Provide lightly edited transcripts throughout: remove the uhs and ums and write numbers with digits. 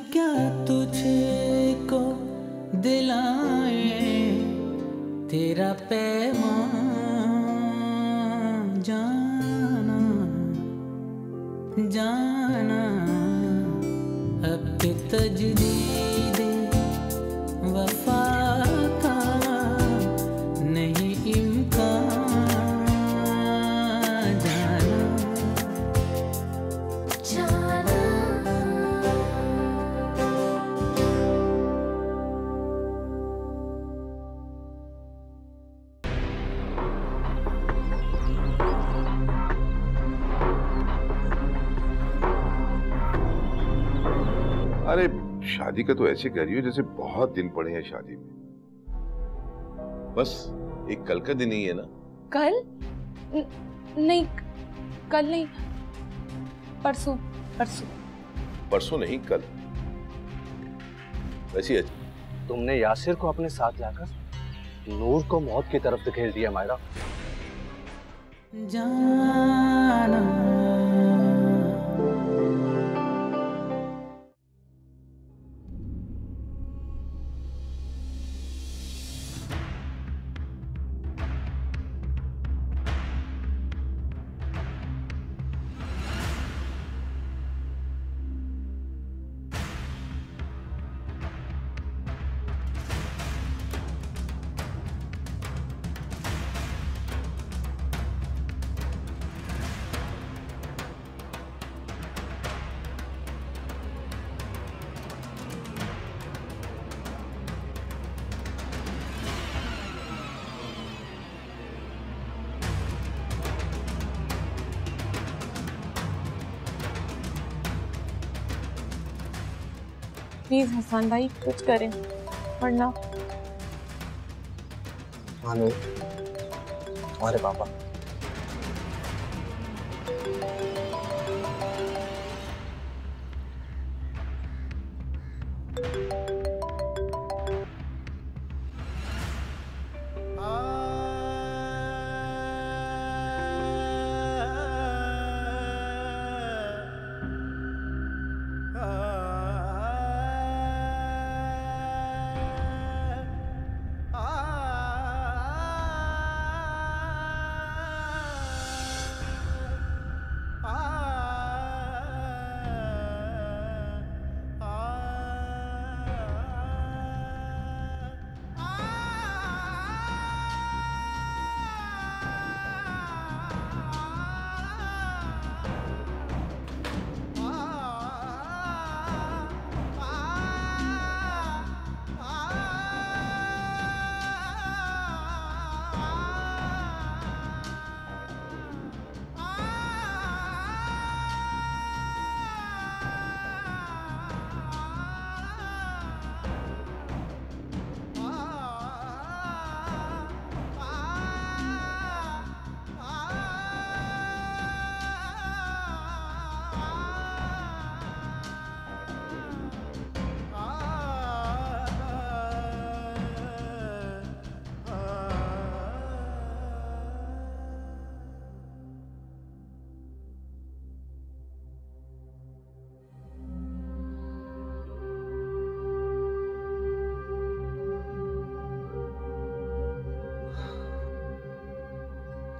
क्या तुझको दिलाए तेरा पैगाम जाना जाना, अब के तजदीद वफा का नहीं इम्कान जाना जाना। अरे शादी का तो ऐसे कर रही हो जैसे बहुत दिन पड़े हैं शादी में। बस एक कल का दिन ही है ना। कल? नहीं, कल नहीं, परसों। परसों? परसों नहीं, कल। वैसे तुमने यासिर को अपने साथ लाकर नूर को मौत की तरफ धकेल दिया मायरा। जाना प्लीज हसन भाई कुछ करें वरना। हाँ नूर, तुम्हारे पापा।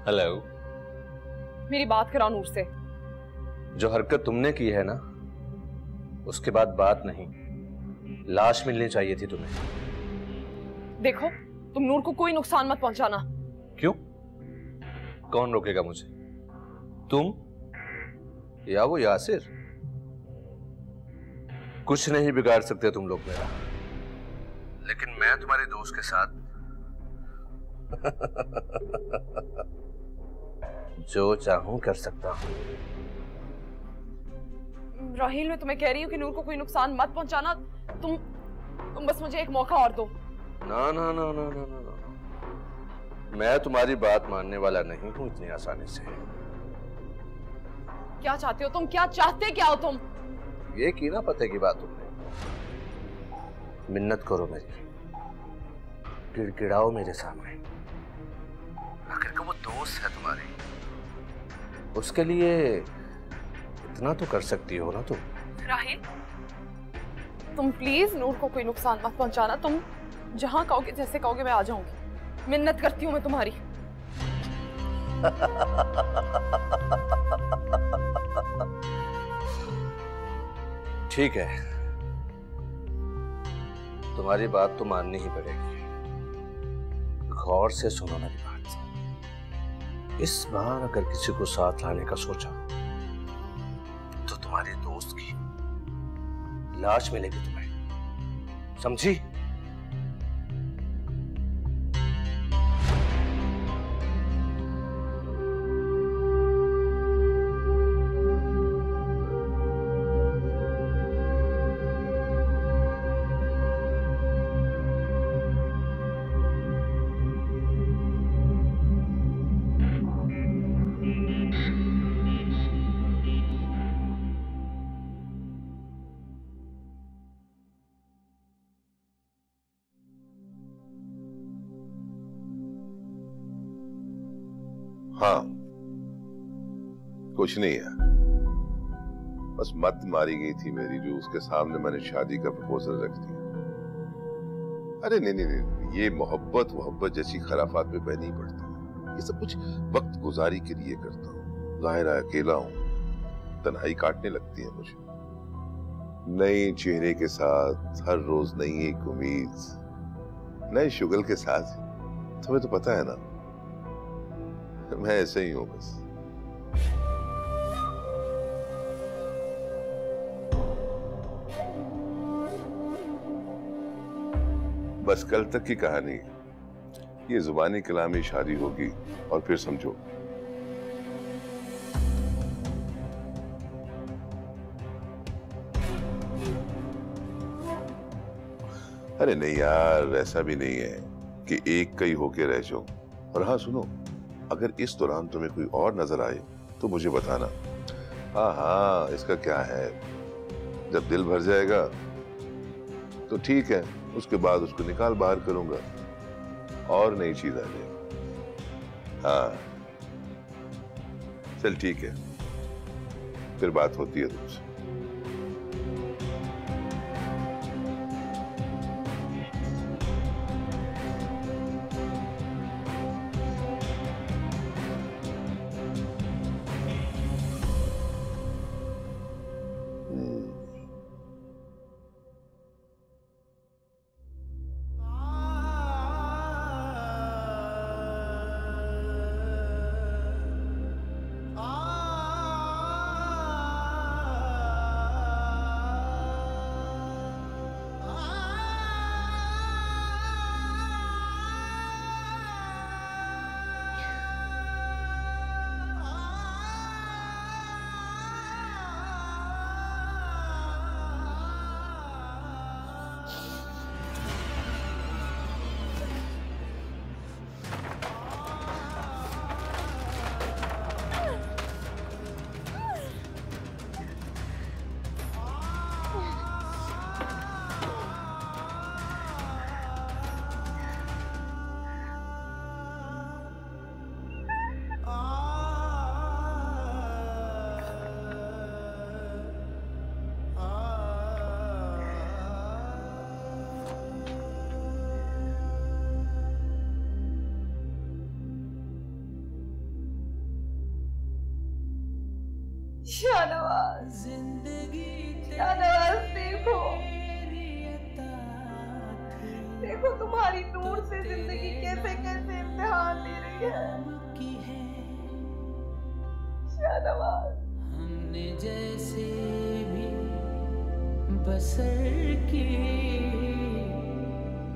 हेलो। मेरी बात करा नूर से। जो हरकत तुमने की है ना, उसके बाद बात नहीं, लाश मिलनी चाहिए थी तुम्हें। देखो तुम नूर को कोई नुकसान मत पहुंचाना। क्यों? कौन रोकेगा मुझे? तुम या वो यासिर? कुछ नहीं बिगाड़ सकते तुम लोग मेरा, लेकिन मैं तुम्हारे दोस्त के साथ जो चाहूं कर सकता हूं। राहील, मैं तुम्हें कह रही हूँ कि नूर को कोई नुकसान मत पहुंचाना। तुम बस मुझे एक मौका और दो। ना ना ना ना ना ना, मैं तुम्हारी बात मानने वाला नहीं हूं इतनी आसानी से। क्या चाहते हो तुम? क्या चाहते क्या हो तुम? ये की ना पते की बात तुमने। मिन्नत करो मेरी, गिड़गिड़ाओ मेरे सामने। आखिर को वो दोस्त है तुम्हारी, उसके लिए इतना तो कर सकती हो ना तुम। राहील, तुम प्लीज नूर को कोई नुकसान मत पहुंचाना। तुम जहां कहोगे, जैसे कहोगे, मैं आ जाऊंगी। मिन्नत करती हूँ मैं तुम्हारी। ठीक है, तुम्हारी बात तो माननी ही पड़ेगी। गौर से सुनो मेरी बात। इस बार अगर किसी को साथ लाने का सोचा तो तुम्हारे दोस्त की लाश मिलेगी तुम्हें, समझी? हाँ, कुछ नहीं है, बस मत मारी गई थी मेरी, जो उसके सामने मैंने शादी का प्रपोजल रख दिया। अरे नहीं नहीं नहीं, ये मोहब्बत जैसी खराफात में मैं नहीं पड़ता। ये सब कुछ वक्त गुजारी के लिए करता हूँ। जाहिर है अकेला हूँ, तन्हाई काटने लगती है मुझे। नए चेहरे के साथ हर रोज नई एक उम्मीद, नए शुगल के साथ। तुम्हें तो पता है ना, मैं ऐसे ही हूं बस। बस कल तक की कहानी, ये जुबानी कलामी शादी होगी और फिर समझो। अरे नहीं यार, ऐसा भी नहीं है कि एक कई होके रह जाओ। और हाँ सुनो, अगर इस दौरान तुम्हें कोई और नजर आए तो मुझे बताना। हाँ हाँ, इसका क्या है, जब दिल भर जाएगा तो ठीक है, उसके बाद उसको निकाल बाहर करूंगा और नई चीज आ जाएगी। हाँ चल ठीक है, फिर बात होती है तुमसे। शाहनवाज, शाहनवाज देखो तुम्हारी नूर से जिंदगी कैसे कैसे इम्तिहान ले रही है। शाहनवाज, हमने जैसे भी बसर की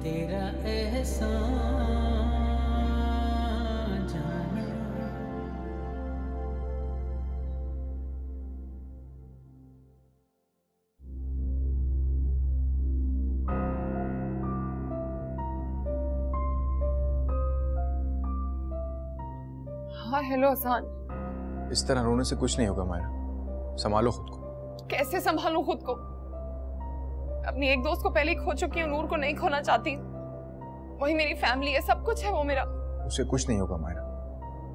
तेरा एहसान जाना। हाँ हेलो हसन। इस तरह रोने से कुछ नहीं होगा मायरा, संभालो खुद को। कैसे संभालूं खुद को? अपनी एक दोस्त को पहले ही खो चुकी हूँ, नूर को नहीं खोना चाहती। वही मेरी फैमिली है, सब कुछ है वो मेरा। उसे कुछ नहीं होगा मायरा,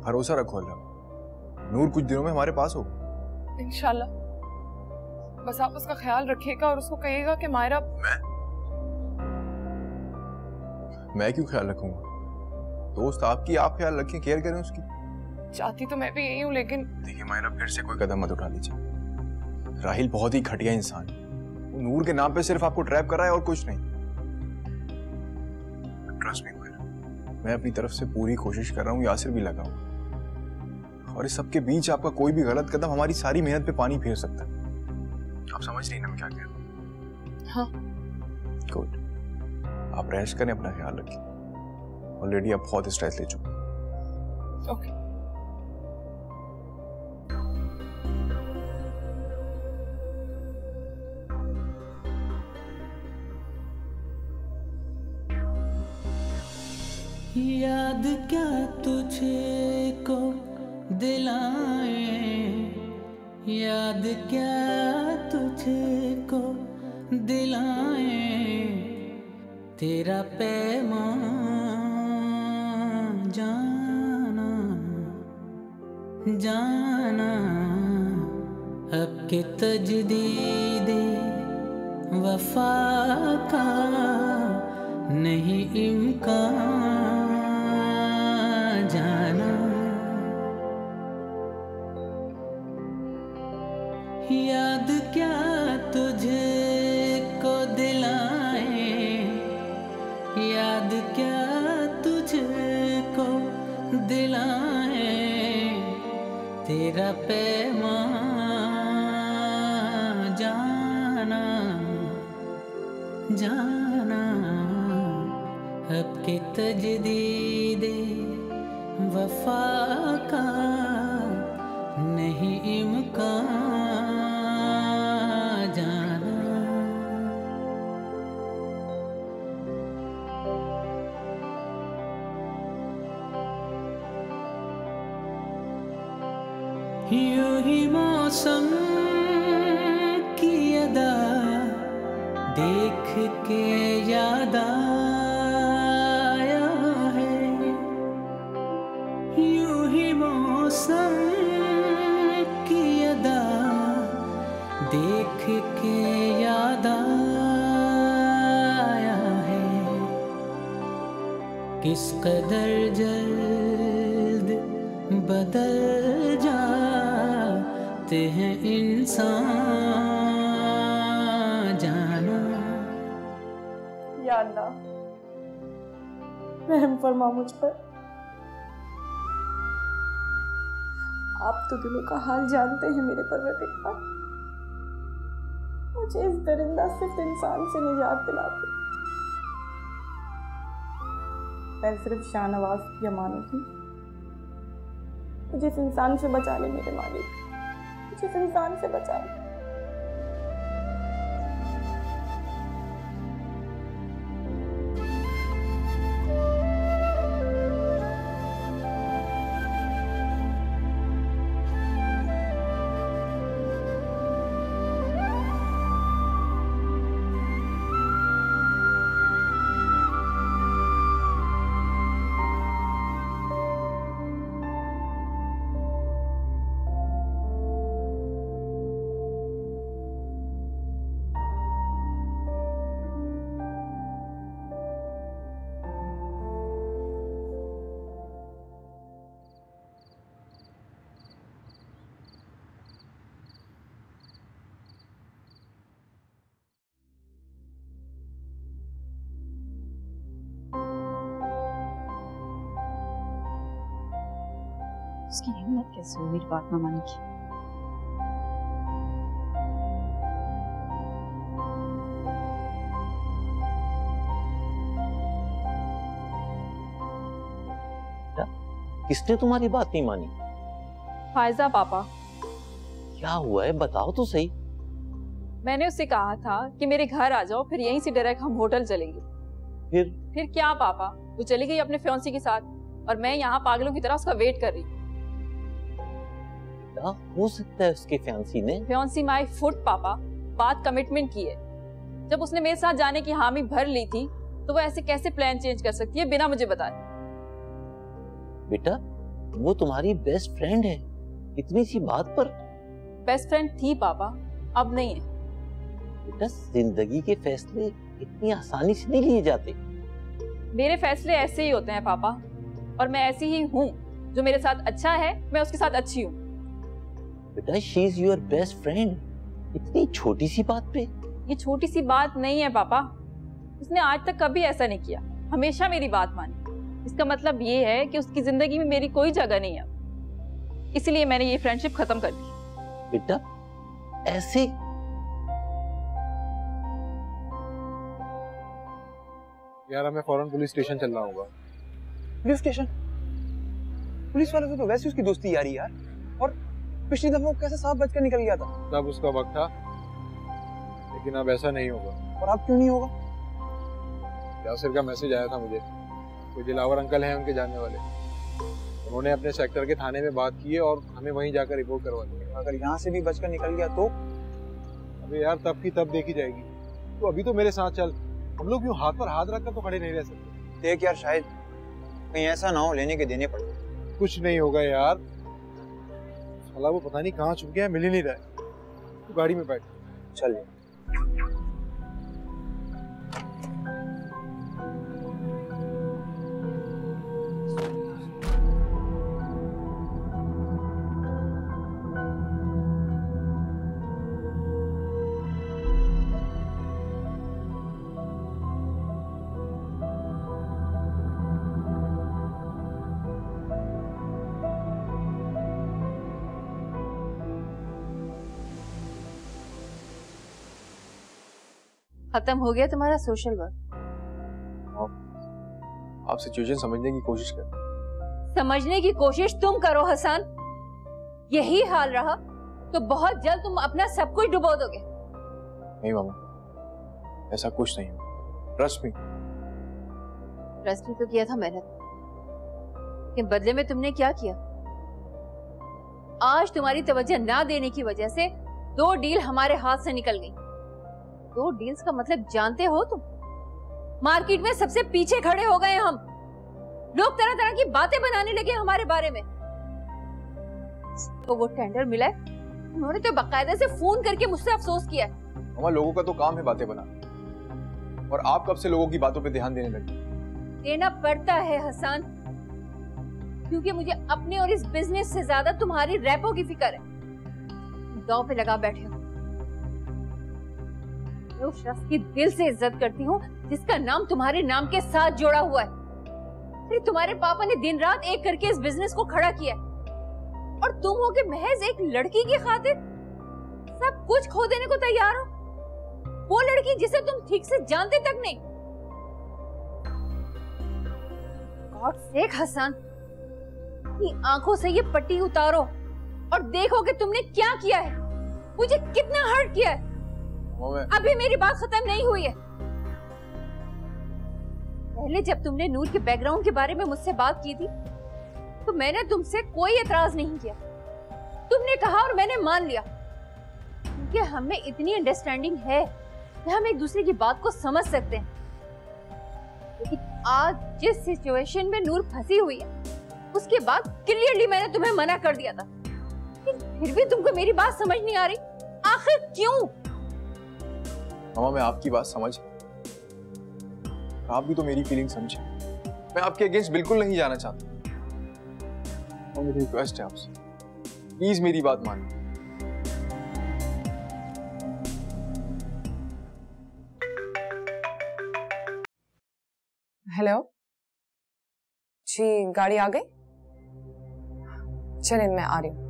भरोसा रखो अल्लाह। नूर कुछ दिनों में हमारे पास होगा। इंशाल्लाह। बस आप उसका ख्याल रखिएगा और उसको कहिएगा कि मायरा। मैं क्यों ख्याल रखूंगा? दोस्त आपकी, आप ख्याल रखें, केयर करें उसकी। चाहती तो मैं भी यही हूँ, लेकिन देखिए मायरा, फिर से कोई कदम मत उठा लीजिए। राहिल बहुत ही घटिया इंसान है। वो नूर के नाम पे सिर्फ आपको ट्रैप कर रहा है और कुछ नहीं। ट्रस्ट मी मायरा, मैं अपनी तरफ से पूरी कोशिश कर रहा हूँ, यासिर भी लगा हूँ। और इस सबके बीच आपका कोई भी गलत कदम हमारी सारी मेहनत पे पानी फेर सकता है। आप समझ रही ना मैं क्या कह रहा हूँ? हाँ। गुड। आप रेस्ट करें, अपना ख्याल रखें। ऑलरेडी आप बहुत स्ट्रेस ले चुके हैं। ओके। याद क्या तुझे को दिलाए, याद क्या तुझे को दिलाए, तेरा पैमान जाना जाना, अब के तजदीदे वफा का नहीं इम्कान जाना। याद क्या तुझे को दिलाए, याद क्या तुझे को दिलाए, तेरा पैमान जाना जाना, अब के तजदीदे वफा का नहीं इम्कान जाना। यूं ही मौसम की अदा देख के याद आया है, यूं ही मौसम की अदा देख के याद आया है, किस कदर जल्द बदल जाते हैं इंसान जाना। या अल्लाह, रहम फरमा मुझ पर। आप तो दिलों का हाल जानते हैं मेरे परवरदिगार। मुझे इस दरिंदा सिर्फ इंसान से निजात दिलाते। मैं सिर्फ शाहनवाज की अमानत हूँ। मुझे इस इंसान से बचा ले मेरे मालिक, मुझे इस इंसान से बचा ले। उसकी हिम्मत कैसे हुई मेरी बात न मानने की। किसने तुम्हारी बात नहीं मानी? फायजा पापा। क्या हुआ है बताओ तो सही। मैंने उससे कहा था कि मेरे घर आ जाओ, फिर यहीं से डायरेक्ट हम होटल चलेंगे। फिर क्या पापा, वो चली गई अपने फियांसी के साथ और मैं यहाँ पागलों की तरह उसका वेट कर रही। क्या हो सकता है उसके फियांसी ने? फियांसी माय फुट पापा, बात कमिटमेंट की है। जब उसने मेरे साथ जाने की हामी भर ली थी तो वो ऐसे कैसे प्लान चेंज कर सकती है बिना मुझे बताए? बेटा वो तुम्हारी बेस्ट फ्रेंड है, इतनी सी बात पर। बेस्ट फ्रेंड थी पापा, अब नहीं है। बेटा जिंदगी के फैसले इतनी आसानी से नहीं लिए जाते। मेरे फैसले ऐसे ही होते हैं पापा, और मैं ऐसी ही हूँ। जो मेरे साथ अच्छा है मैं उसके साथ अच्छी हूँ। बेटा she is your best friend, इतनी छोटी सी बात पे। ये छोटी सी बात नहीं है पापा, उसने आज तक कभी ऐसा नहीं किया, हमेशा मेरी बात मानी। इसका मतलब ये है कि उसकी जिंदगी में मेरी कोई जगह नहीं है, इसलिए मैंने ये फ्रेंडशिप खत्म कर दी। बेटा ऐसे यार हमें फौरन पुलिस स्टेशन चलना होगा। Police station? पुलिस वालों से तो वैसे उसकी दोस्ती यारी यार, और पिछली दफा वो कैसे सांप बचकर निकल गया था। तब उसका वक्त था, लेकिन अब ऐसा नहीं होगा। और अब क्यों नहीं होगा? यासिर का मैसेज आया था मुझे, कोई दिलावर अंकल हैं उनके जानने वाले, उन्होंने अपने सेक्टर के थाने में बात की है और हमें वहीं जाकर रिपोर्ट करवा दी। अगर यहाँ से भी बचकर निकल गया तो? अबे यार तब की तब देखी जाएगी। तो अभी तो मेरे साथ चल, हम लोग यूं हाथ पर हाथ रखकर तो खड़े नहीं रह सकते। देख यार शायद कहीं ऐसा ना हो लेने के देने पड़े। कुछ नहीं होगा यार, साला वो पता नहीं कहाँ छुप गया, मिल ही नहीं रहा है। तू गाड़ी में बैठ, चल। खत्म हो गया तुम्हारा सोशल वर्क? आप सिचुएशन समझने की कोशिश कर। समझने की कोशिश तुम करो हसन। यही हाल रहा तो बहुत जल्द तुम अपना सब कुछ डुबो दोगे। नहीं मामा, ऐसा कुछ नहीं है। Trust me. ट्रस्ट ही तो किया था मैंने, लेकिन बदले में तुमने क्या किया? आज तुम्हारी तवज्जो ना देने की वजह से 2 डील हमारे हाथ से निकल गई। 2 डील्स का मतलब जानते हो तुम? मार्केट में सबसे पीछे खड़े हो गए हम। लोग तरह तरह की बातें बनाने लगे हमारे बारे में। तो वो टेंडर मिला है, उन्होंने तो बाकायदा से फोन करके मुझसे अफसोस किया है। मामा लोगों का तो काम है बातें बनाना, और आप कब से लोगों की बातों पे ध्यान देने लगे? देना पड़ता है हसन, क्योंकि मुझे अपने और इस बिजनेस से ज्यादा तुम्हारी रैपो की फिक्र है। दांव पे लगा बैठे हो। मैं उस शख्स की दिल से इज्जत करती हूँ जिसका नाम तुम्हारे नाम के साथ जोड़ा हुआ है। अरे तुम्हारे पापा ने दिन रात एक करके इस बिजनेस को खड़ा किया, और तुम हो के महज एक लड़की की खातिर सब कुछ खो देने को तैयार हो। वो लड़की जिसे तुम ठीक से जानते तक नहीं। गॉड सेक हसन, अपनी आंखों से ये पट्टी उतारो और देखो कि तुमने क्या किया है, मुझे कितना हर्ट किया है। अभी मेरी बात खत्म नहीं हुई है। पहले जब तुमने नूर के बैकग्राउंड के बारे में मुझसे बात की थी तो मैंने तुमसे कोई एतराज नहीं किया। तुमने कहा और मैंने मान लिया, क्योंकि हमें इतनी अंडरस्टैंडिंग है कि हम एक दूसरे की बात को समझ सकते हैं। लेकिन आज जिस सिचुएशन में नूर फंसी हुई है, उसके बाद क्लियरली मैंने तुम्हें मना कर दिया था, फिर भी तुमको मेरी बात समझ नहीं आ रही। आखिर क्यों? मामा मैं आपकी बात समझ, आप भी तो मेरी फीलिंग समझे। मैं आपके अगेंस्ट बिल्कुल नहीं जाना चाहता, और मेरी रिक्वेस्ट है आपसे, प्लीज मेरी बात मानिए। हेलो जी, गाड़ी आ गई? चलिए मैं आ रही हूँ।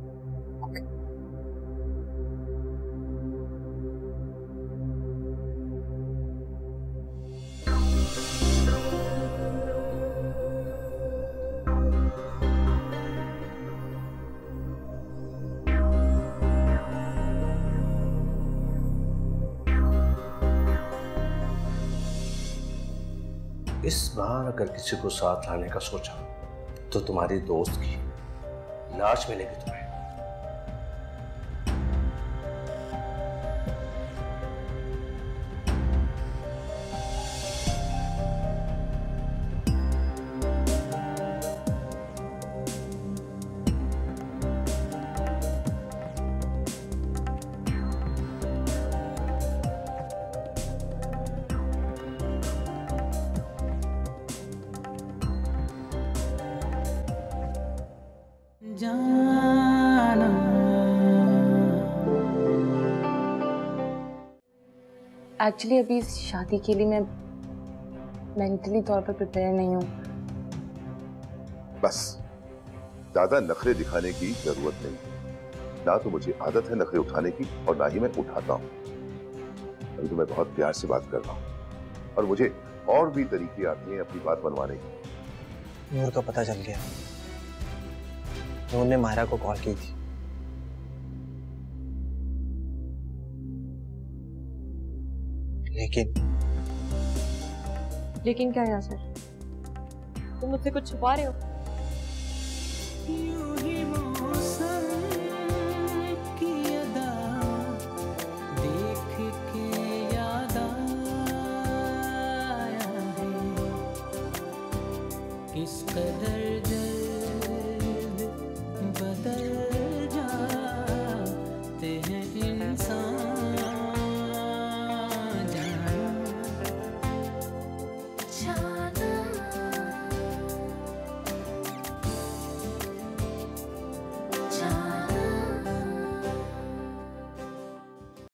इस बार अगर किसी को साथ लाने का सोचा तो तुम्हारी दोस्त की लाश मिलेगी तुम्हें। एक्चुअली अभी इस शादी के लिए मैं मेंटली तौर पर प्रिपेयर नहीं हूँ। बस ज्यादा नखरे दिखाने की जरूरत नहीं। ना तो मुझे आदत है नखरे उठाने की और ना ही मैं उठाता हूँ। अभी तो मैं बहुत प्यार से बात कर रहा हूँ और मुझे और भी तरीके आते हैं अपनी बात मनवाने की। नूर का पता चल गया। नूर ने मायरा को कॉल की थी। लेकिन क्या है सर, तुम मुझसे कुछ छुपा रहे हो? यूं ही मौसम की अदा देख के याद आया है, किस कदर जल्द बदल जाते हैं